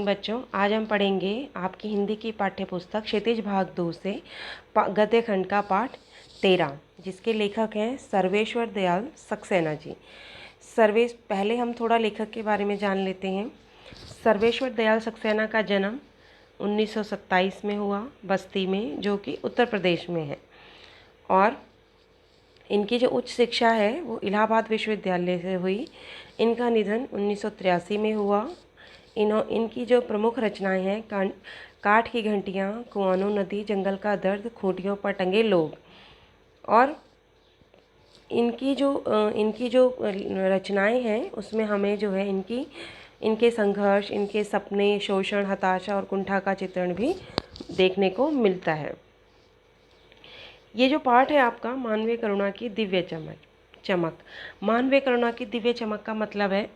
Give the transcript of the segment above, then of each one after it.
बच्चों, आज हम पढ़ेंगे आपकी हिंदी की पाठ्य पुस्तक क्षितिज भाग 2 से गद्य खंड का पाठ 13, जिसके लेखक हैं सर्वेश्वर दयाल सक्सेना जी। पहले हम थोड़ा लेखक के बारे में जान लेते हैं। सर्वेश्वर दयाल सक्सेना का जन्म 1927 में हुआ, बस्ती में, जो कि उत्तर प्रदेश में है। और इनकी जो उच्च शिक्षा है वो इलाहाबाद विश्वविद्यालय से हुई। इनका निधन 1983 में हुआ। इनकी जो प्रमुख रचनाएं हैं काठ की घंटियाँ, कुआनो नदी, जंगल का दर्द, खूंटियों पर टंगे लोग। और इनकी जो रचनाएं हैं उसमें हमें जो है इनके संघर्ष, इनके सपने, शोषण, हताशा और कुंठा का चित्रण भी देखने को मिलता है। ये जो पाठ है आपका मानवीय करुणा की दिव्य चमक। मानवीय करुणा की दिव्य चमक का मतलब है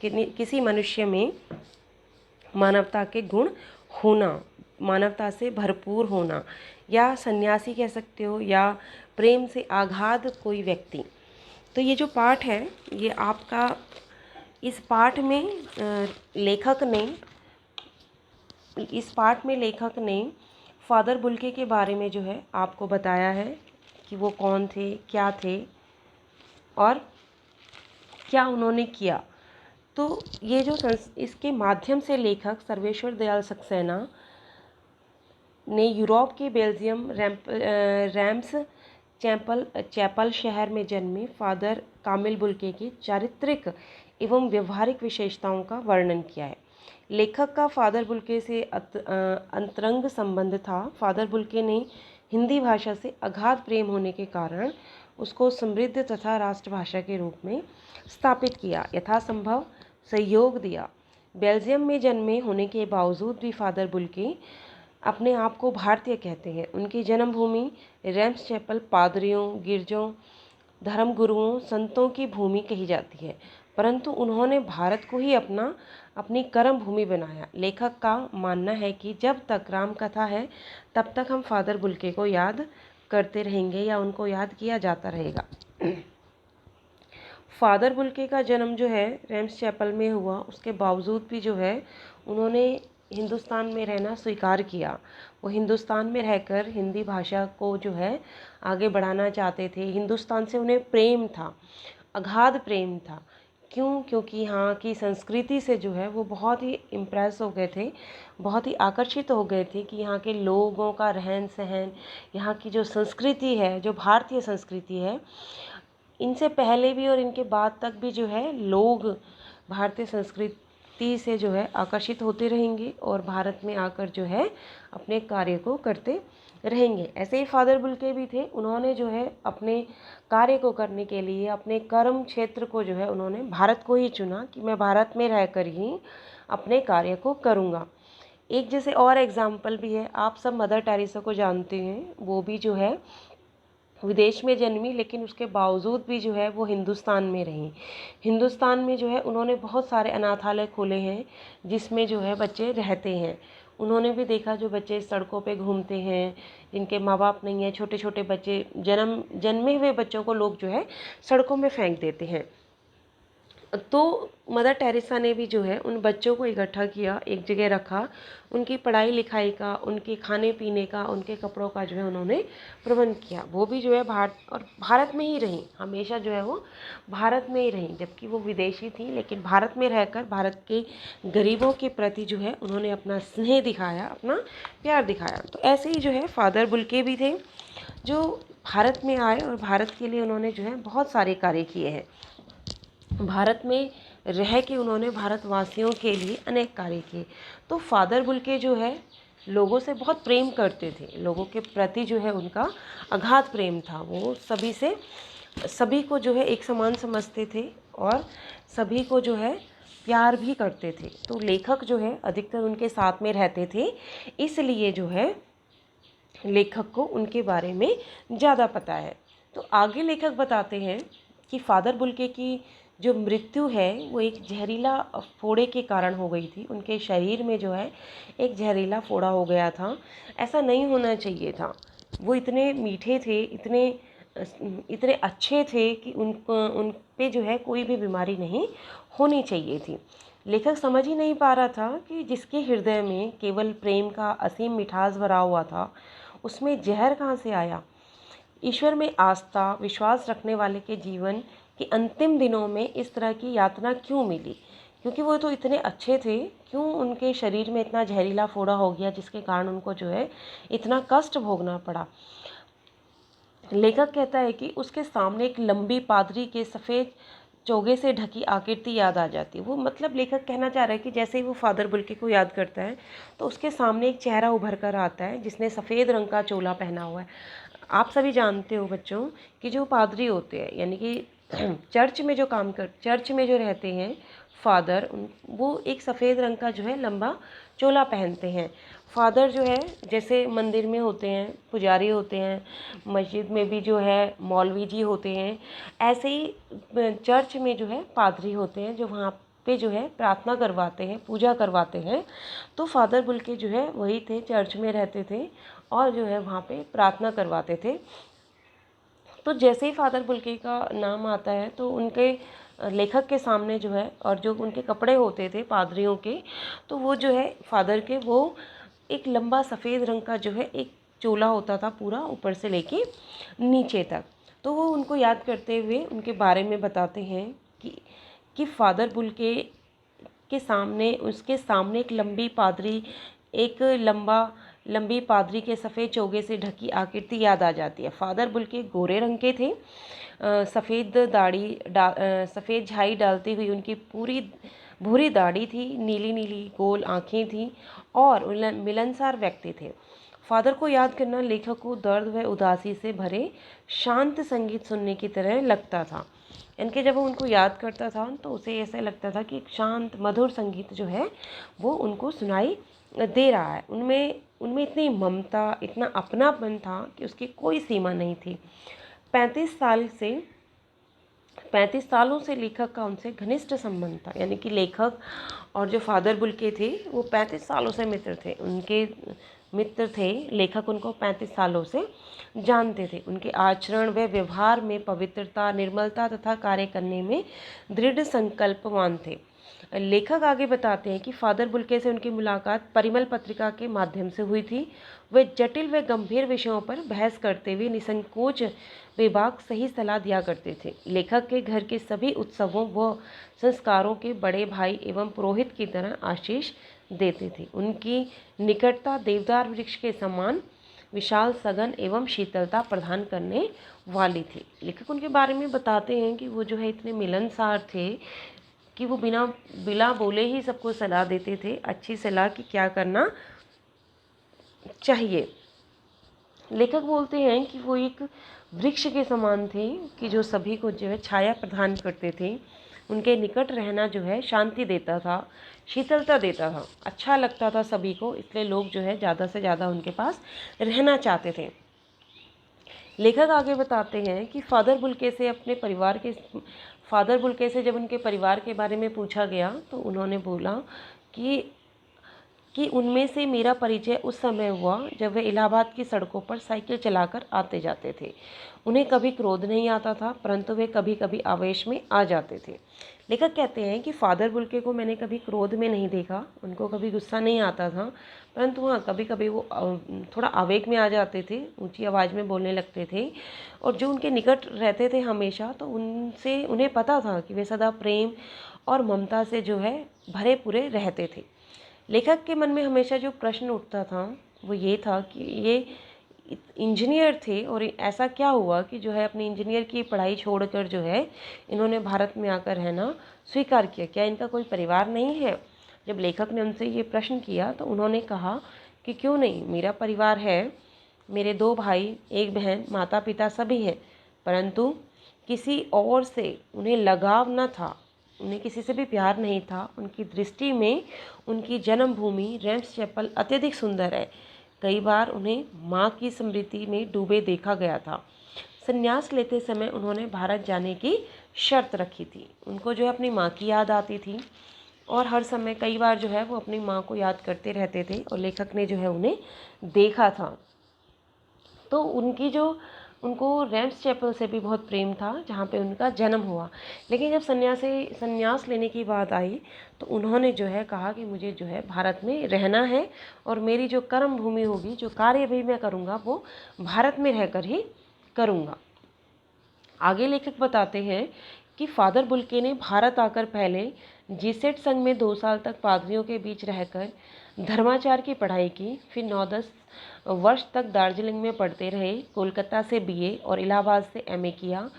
कि किसी मनुष्य में मानवता के गुण होना, मानवता से भरपूर होना, या सन्यासी कह सकते हो, या प्रेम से आगाध कोई व्यक्ति। तो ये जो पाठ है ये आपका, इस पाठ में लेखक ने फादर बुल्के के बारे में जो है आपको बताया है कि वो कौन थे, क्या थे और क्या उन्होंने किया। तो ये जो इसके माध्यम से लेखक सर्वेश्वर दयाल सक्सेना ने यूरोप के बेल्जियम रैम्स चैपल शहर में जन्मे फादर कामिल बुल्के की चारित्रिक एवं व्यवहारिक विशेषताओं का वर्णन किया है। लेखक का फादर बुल्के से अंतरंग संबंध था। फादर बुल्के ने हिंदी भाषा से अगाध प्रेम होने के कारण उसको समृद्ध तथा राष्ट्रभाषा के रूप में स्थापित किया, यथासंभव सहयोग दिया। बेल्जियम में जन्मे होने के बावजूद भी फादर बुल्के अपने आप को भारतीय कहते हैं। उनकी जन्मभूमि रैम्स चैपल पादरियों, गिरजों, धर्मगुरुओं, संतों की भूमि कही जाती है, परंतु उन्होंने भारत को ही अपनी कर्म भूमि बनाया। लेखक का मानना है कि जब तक राम कथा है तब तक हम फादर बुल्के को याद करते रहेंगे या उनको याद किया जाता रहेगा। फादर बुल्के का जन्म जो है रैम्स चैपल में हुआ, उसके बावजूद भी जो है उन्होंने हिंदुस्तान में रहना स्वीकार किया। वो हिंदुस्तान में रहकर हिंदी भाषा को जो है आगे बढ़ाना चाहते थे। हिंदुस्तान से उन्हें प्रेम था, अगाध प्रेम था। क्यों? क्योंकि यहाँ की संस्कृति से जो है वो बहुत ही इम्प्रेस हो गए थे, बहुत ही आकर्षित हो गए थे कि यहाँ के लोगों का रहन सहन, यहाँ की जो संस्कृति है, जो भारतीय संस्कृति है, इनसे पहले भी और इनके बाद तक भी जो है लोग भारतीय संस्कृति से जो है आकर्षित होते रहेंगे और भारत में आकर जो है अपने कार्य को करते रहेंगे। ऐसे ही फादर बुल्के भी थे। उन्होंने जो है अपने कार्य को करने के लिए अपने कर्म क्षेत्र को जो है उन्होंने भारत को ही चुना कि मैं भारत में रहकर ही अपने कार्य को करूँगा। एक जैसे और एग्जाम्पल भी है, आप सब मदर टेरेसा को जानते हैं। वो भी जो है विदेश में जन्मी, लेकिन उसके बावजूद भी जो है वो हिंदुस्तान में रहीं। हिंदुस्तान में जो है उन्होंने बहुत सारे अनाथालय खोले हैं जिसमें जो है बच्चे रहते हैं। उन्होंने भी देखा जो बच्चे सड़कों पे घूमते हैं, जिनके माँ बाप नहीं है, छोटे छोटे बच्चे, जन्मे हुए बच्चों को लोग जो है सड़कों में फेंक देते हैं। तो मदर टेरेसा ने भी जो है उन बच्चों को इकट्ठा किया, एक जगह रखा, उनकी पढ़ाई लिखाई का, उनके खाने पीने का, उनके कपड़ों का जो है उन्होंने प्रबंध किया। वो भी जो है भारत में ही रहीं, हमेशा जो है वो भारत में ही रहीं, जबकि वो विदेशी थी, लेकिन भारत में रहकर भारत के गरीबों के प्रति जो है उन्होंने अपना स्नेह दिखाया, अपना प्यार दिखाया। तो ऐसे ही जो है फादर बुल्के भी थे जो भारत में आए और भारत के लिए उन्होंने जो है बहुत सारे कार्य किए हैं। भारत में रह के उन्होंने भारतवासियों के लिए अनेक कार्य किए। तो फादर बुल्के जो है लोगों से बहुत प्रेम करते थे, लोगों के प्रति जो है उनका अगाध प्रेम था। वो सभी को जो है एक समान समझते थे और सभी को जो है प्यार भी करते थे। तो लेखक जो है अधिकतर उनके साथ में रहते थे, इसलिए जो है लेखक को उनके बारे में ज़्यादा पता है। तो आगे लेखक बताते हैं कि फादर बुल्के की जो मृत्यु है वो एक जहरीला फोड़े के कारण हो गई थी। उनके शरीर में जो है एक जहरीला फोड़ा हो गया था। ऐसा नहीं होना चाहिए था। वो इतने मीठे थे, इतने अच्छे थे कि उन पे जो है कोई भी बीमारी नहीं होनी चाहिए थी। लेखक समझ ही नहीं पा रहा था कि जिसके हृदय में केवल प्रेम का असीम मिठास भरा हुआ था, उसमें जहर कहाँ से आया। ईश्वर में आस्था विश्वास रखने वाले के जीवन के अंतिम दिनों में इस तरह की यातना क्यों मिली, क्योंकि वो तो इतने अच्छे थे, क्यों उनके शरीर में इतना जहरीला फोड़ा हो गया जिसके कारण उनको जो है इतना कष्ट भोगना पड़ा। लेखक कहता है कि उसके सामने एक लंबी पादरी के सफ़ेद चोगे से ढकी आकृति याद आ जाती है। वो मतलब लेखक कहना चाह रहा है कि जैसे ही वो फादर बुल्के को याद करता है तो उसके सामने एक चेहरा उभर कर आता है जिसने सफ़ेद रंग का चोला पहना हुआ है। आप सभी जानते हो बच्चों कि जो पादरी होते हैं, यानी कि चर्च में जो रहते हैं फादर, वो एक सफ़ेद रंग का जो है लंबा चोला पहनते हैं। फादर जो है जैसे मंदिर में होते हैं पुजारी होते हैं, मस्जिद में भी जो है मौलवी जी होते हैं, ऐसे ही चर्च में जो है पादरी होते हैं जो वहाँ पे जो है प्रार्थना करवाते हैं, पूजा करवाते हैं। तो फादर बुल्के जो है वही थे, चर्च में रहते थे और जो है वहाँ पे प्रार्थना करवाते थे। तो जैसे ही फादर बुल्के का नाम आता है तो उनके लेखक के सामने जो है, और जो उनके कपड़े होते थे पादरियों के, तो वो जो है फादर के, वो एक लंबा सफ़ेद रंग का जो है एक चोला होता था पूरा ऊपर से लेके नीचे तक। तो वो उनको याद करते हुए उनके बारे में बताते हैं कि फादर बुल्के के सामने, उसके सामने एक लंबी पादरी के सफ़ेद चोगे से ढकी आकृति याद आ जाती है। फादर बुल्के गोरे रंग के थे, सफ़ेद झाई डालती हुई उनकी पूरी भूरी दाढ़ी थी, नीली नीली गोल आँखें थीं और मिलनसार व्यक्ति थे। फादर को याद करना लेखक को दर्द व उदासी से भरे शांत संगीत सुनने की तरह लगता था। इनके जब वो उनको याद करता था तो उसे ऐसा लगता था कि एक शांत मधुर संगीत जो है वो उनको सुनाई दे रहा है। उनमें इतनी ममता, इतना अपनापन था कि उसकी कोई सीमा नहीं थी। 35 सालों से लेखक का उनसे घनिष्ठ संबंध था, यानी कि लेखक और जो फादर बुल्के थे वो 35 सालों से मित्र थे। लेखक उनको 35 सालों से जानते थे। उनके आचरण व व्यवहार में पवित्रता, निर्मलता तथा कार्य करने में दृढ़ संकल्पवान थे। लेखक आगे बताते हैं कि फादर बुल्के से उनकी मुलाकात परिमल पत्रिका के माध्यम से हुई थी। वे जटिल व गंभीर विषयों पर बहस करते हुए निसंकोच बेबाक सही सलाह दिया करते थे। लेखक के घर के सभी उत्सवों व संस्कारों के बड़े भाई एवं पुरोहित की तरह आशीष देते थे। उनकी निकटता देवदार वृक्ष के समान विशाल, सघन एवं शीतलता प्रदान करने वाली थी। लेखक उनके बारे में बताते हैं कि वो जो है इतने मिलनसार थे कि वो बिना बोले ही सबको सलाह देते थे, अच्छी सलाह कि क्या करना चाहिए। लेखक बोलते हैं कि वो एक वृक्ष के समान थे कि जो सभी को जो है छाया प्रदान करते थे। उनके निकट रहना जो है शांति देता था, शीतलता देता था, अच्छा लगता था सभी को, इसलिए लोग जो है ज़्यादा से ज़्यादा उनके पास रहना चाहते थे। लेखक आगे बताते हैं कि फादर बुल्के से जब उनके परिवार के बारे में पूछा गया तो उन्होंने बोला कि उनमें से मेरा परिचय उस समय हुआ जब वे इलाहाबाद की सड़कों पर साइकिल चलाकर आते जाते थे। उन्हें कभी क्रोध नहीं आता था, परंतु वे कभी कभी आवेश में आ जाते थे। लेखक कहते हैं कि फादर बुल्के को मैंने कभी क्रोध में नहीं देखा, उनको कभी गुस्सा नहीं आता था, परंतु हाँ कभी कभी वो थोड़ा आवेग में आ जाते थे, ऊंची आवाज़ में बोलने लगते थे। और जो उनके निकट रहते थे हमेशा, तो उन्हें पता था कि वे सदा प्रेम और ममता से जो है भरे पूरे रहते थे। लेखक के मन में हमेशा जो प्रश्न उठता था वो ये था कि ये इंजीनियर थे और ऐसा क्या हुआ कि जो है अपनी इंजीनियर की पढ़ाई छोड़कर जो है इन्होंने भारत में आकर रहना स्वीकार किया। क्या इनका कोई परिवार नहीं है? जब लेखक ने उनसे ये प्रश्न किया तो उन्होंने कहा कि क्यों नहीं, मेरा परिवार है, मेरे 2 भाई, 1 बहन, माता पिता सभी हैं, परंतु किसी और से उन्हें लगाव न था, उन्हें किसी से भी प्यार नहीं था। उनकी दृष्टि में उनकी जन्मभूमि रैम्स चैपल अत्यधिक सुंदर है। कई बार उन्हें माँ की स्मृति में डूबे देखा गया था। संन्यास लेते समय उन्होंने भारत जाने की शर्त रखी थी। उनको जो है अपनी माँ की याद आती थी और हर समय कई बार जो है वो अपनी माँ को याद करते रहते थे और लेखक ने जो है उन्हें देखा था। तो उनकी जो उनको रेम्स चैपल से भी बहुत प्रेम था जहाँ पे उनका जन्म हुआ। लेकिन जब संन्यास लेने की बात आई तो उन्होंने जो है कहा कि मुझे जो है भारत में रहना है और मेरी जो कर्म भूमि होगी, जो कार्य भी मैं करूँगा वो भारत में रहकर ही करूँगा। आगे लेखक बताते हैं कि फादर बुल्के ने भारत आकर पहले जीसेट संघ में 2 साल तक पादरियों के बीच रहकर धर्माचार की पढ़ाई की। फिर 9-10 वर्ष तक दार्जिलिंग में पढ़ते रहे। कोलकाता से बीए और इलाहाबाद से एमए किया।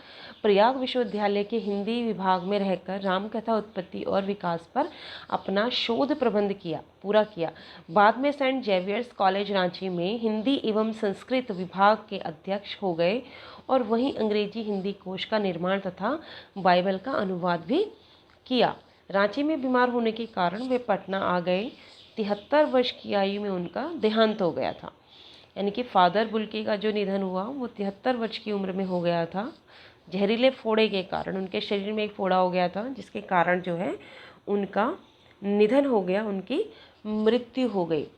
प्रयाग विश्वविद्यालय के हिंदी विभाग में रहकर रामकथा उत्पत्ति और विकास पर अपना शोध प्रबंध पूरा किया। बाद में सेंट जेवियर्स कॉलेज रांची में हिंदी एवं संस्कृत विभाग के अध्यक्ष हो गए और वहीं अंग्रेजी हिंदी कोश का निर्माण तथा बाइबल का अनुवाद भी किया। रांची में बीमार होने के कारण वे पटना आ गए। 73 वर्ष की आयु में उनका देहांत हो गया था। यानी कि फादर बुल्के का जो निधन हुआ वो 73 वर्ष की उम्र में हो गया था। जहरीले फोड़े के कारण उनके शरीर में एक फोड़ा हो गया था, जिसके कारण जो है उनका निधन हो गया, उनकी मृत्यु हो गई।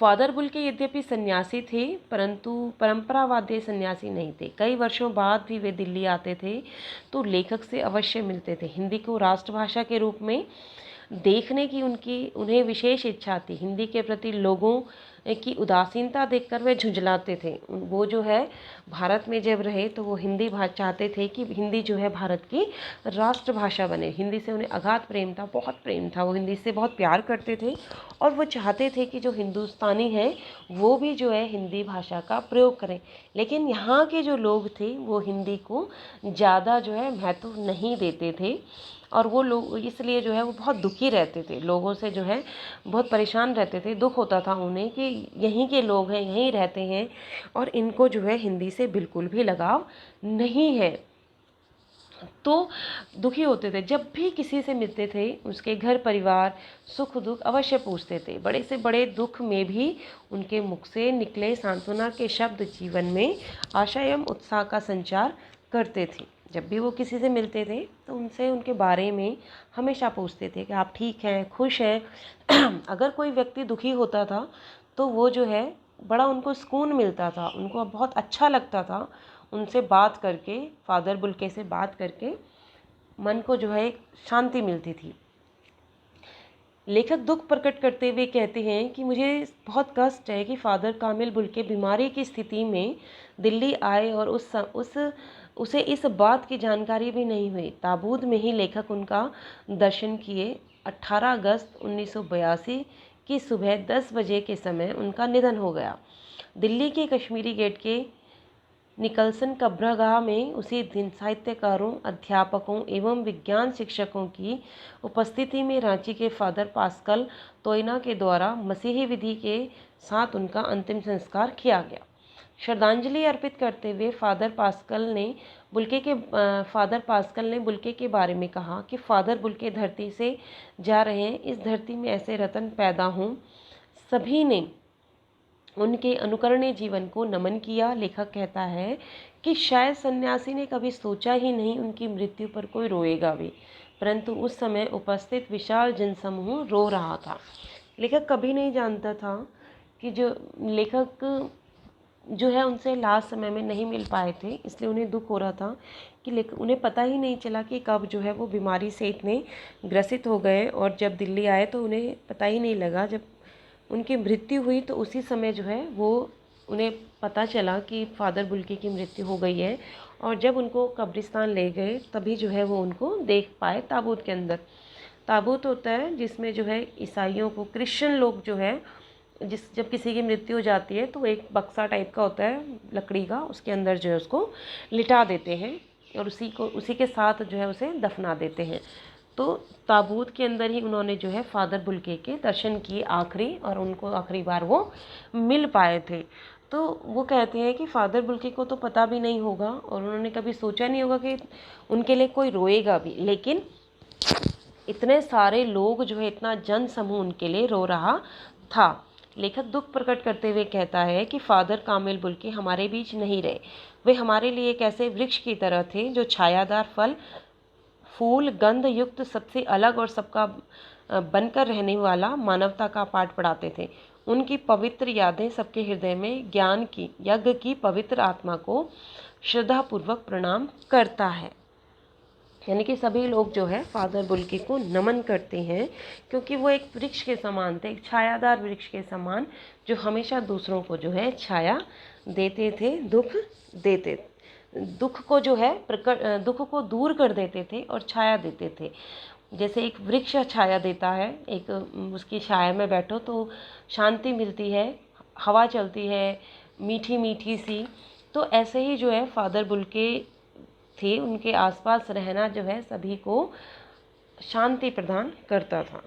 फादर बुल्के यद्यपि सन्यासी थे परंतु परंपरावादी सन्यासी नहीं थे। कई वर्षों बाद भी वे दिल्ली आते थे तो लेखक से अवश्य मिलते थे। हिंदी को राष्ट्रभाषा के रूप में देखने की उन्हें विशेष इच्छा थी। हिंदी के प्रति लोगों की उदासीनता देखकर वे झुंझलाते थे। वो जो है भारत में जब रहे तो वो हिंदी चाहते थे कि हिंदी जो है भारत की राष्ट्रभाषा बने। हिंदी से उन्हें अगाध प्रेम था, बहुत प्रेम था। वो हिंदी से बहुत प्यार करते थे और वो चाहते थे कि जो हिंदुस्तानी हैं वो भी जो है हिंदी भाषा का प्रयोग करें। लेकिन यहाँ के जो लोग थे वो हिंदी को ज़्यादा जो है महत्व नहीं देते थे और वो लोग इसलिए जो है वो बहुत दुखी रहते थे, लोगों से जो है बहुत परेशान रहते थे। दुख होता था उन्हें कि यहीं के लोग हैं, यहीं रहते हैं और इनको जो है हिंदी से बिल्कुल भी लगाव नहीं है, तो दुखी होते थे। जब भी किसी से मिलते थे उसके घर परिवार सुख दुख अवश्य पूछते थे। बड़े से बड़े दुख में भी उनके मुख से निकले सांत्वना के शब्द जीवन में आशा एवं उत्साह का संचार करते थे। जब भी वो किसी से मिलते थे तो उनसे उनके बारे में हमेशा पूछते थे कि आप ठीक हैं, खुश हैं। अगर कोई व्यक्ति दुखी होता था तो वो जो है बड़ा उनको सुकून मिलता था, उनको बहुत अच्छा लगता था उनसे बात करके, फादर बुल्के से बात करके मन को जो है शांति मिलती थी। लेखक दुख प्रकट करते हुए कहते हैं कि मुझे बहुत कष्ट है कि फादर कामिल बुल्के बीमारी की स्थिति में दिल्ली आए और उसे इस बात की जानकारी भी नहीं हुई। ताबूत में ही लेखक उनका दर्शन किए। 18 अगस्त 1982 की सुबह 10 बजे के समय उनका निधन हो गया। दिल्ली के कश्मीरी गेट के निकलसन कब्रगाह में उसी दिन साहित्यकारों, अध्यापकों एवं विज्ञान शिक्षकों की उपस्थिति में रांची के फादर पास्कल तोयना के द्वारा मसीही विधि के साथ उनका अंतिम संस्कार किया गया। श्रद्धांजलि अर्पित करते हुए फादर पास्कल ने बुल्के के बारे में कहा कि फादर बुल्के धरती से जा रहे हैं, इस धरती में ऐसे रतन पैदा हों। सभी ने उनके अनुकरणीय जीवन को नमन किया। लेखक कहता है कि शायद सन्यासी ने कभी सोचा ही नहीं उनकी मृत्यु पर कोई रोएगा भी, परंतु उस समय उपस्थित विशाल जनसमूह रो रहा था। लेखक कभी नहीं जानता था कि जो लेखक जो है उनसे लास्ट समय में नहीं मिल पाए थे, इसलिए उन्हें दुख हो रहा था कि उन्हें पता ही नहीं चला कि कब जो है वो बीमारी से इतने ग्रसित हो गए और जब दिल्ली आए तो उन्हें पता ही नहीं लगा। जब उनकी मृत्यु हुई तो उसी समय जो है वो उन्हें पता चला कि फादर बुल्के की मृत्यु हो गई है और जब उनको कब्रिस्तान ले गए तभी जो है वो उनको देख पाए ताबूत के अंदर। ताबूत होता है जिसमें जो है ईसाइयों को, क्रिश्चियन लोग जो है जब किसी की मृत्यु हो जाती है तो एक बक्सा टाइप का होता है लकड़ी का, उसके अंदर जो है उसको लिटा देते हैं और उसी के साथ जो है उसे दफना देते हैं। तो ताबूत के अंदर ही उन्होंने जो है फादर बुल्के के दर्शन किए आखिरी, और उनको आखिरी बार वो मिल पाए थे। तो वो कहते हैं कि फादर बुल्के को तो पता भी नहीं होगा और उन्होंने कभी सोचा नहीं होगा कि उनके लिए कोई रोएगा भी, लेकिन इतने सारे लोग जो है, इतना जन समूह उनके लिए रो रहा था। लेखक दुख प्रकट करते हुए कहता है कि फादर कामिल बुल्के हमारे बीच नहीं रहे। वे हमारे लिए एक ऐसे वृक्ष की तरह थे जो छायादार फल, फूल, गंध युक्त, सबसे अलग और सबका बनकर रहने वाला मानवता का पाठ पढ़ाते थे। उनकी पवित्र यादें सबके हृदय में ज्ञान की यज्ञ की पवित्र आत्मा को श्रद्धापूर्वक प्रणाम करता है। यानी कि सभी लोग जो है फादर बुल्की को नमन करते हैं, क्योंकि वो एक वृक्ष के समान थे, एक छायादार वृक्ष के समान, जो हमेशा दूसरों को जो है छाया देते थे, दुख को जो है दुख को दूर कर देते थे और छाया देते थे। जैसे एक वृक्ष छाया देता है, एक उसकी छाया में बैठो तो शांति मिलती है, हवा चलती है मीठी मीठी सी, तो ऐसे ही जो है फादर बुल्के थे, उनके आसपास रहना जो है सभी को शांति प्रदान करता था।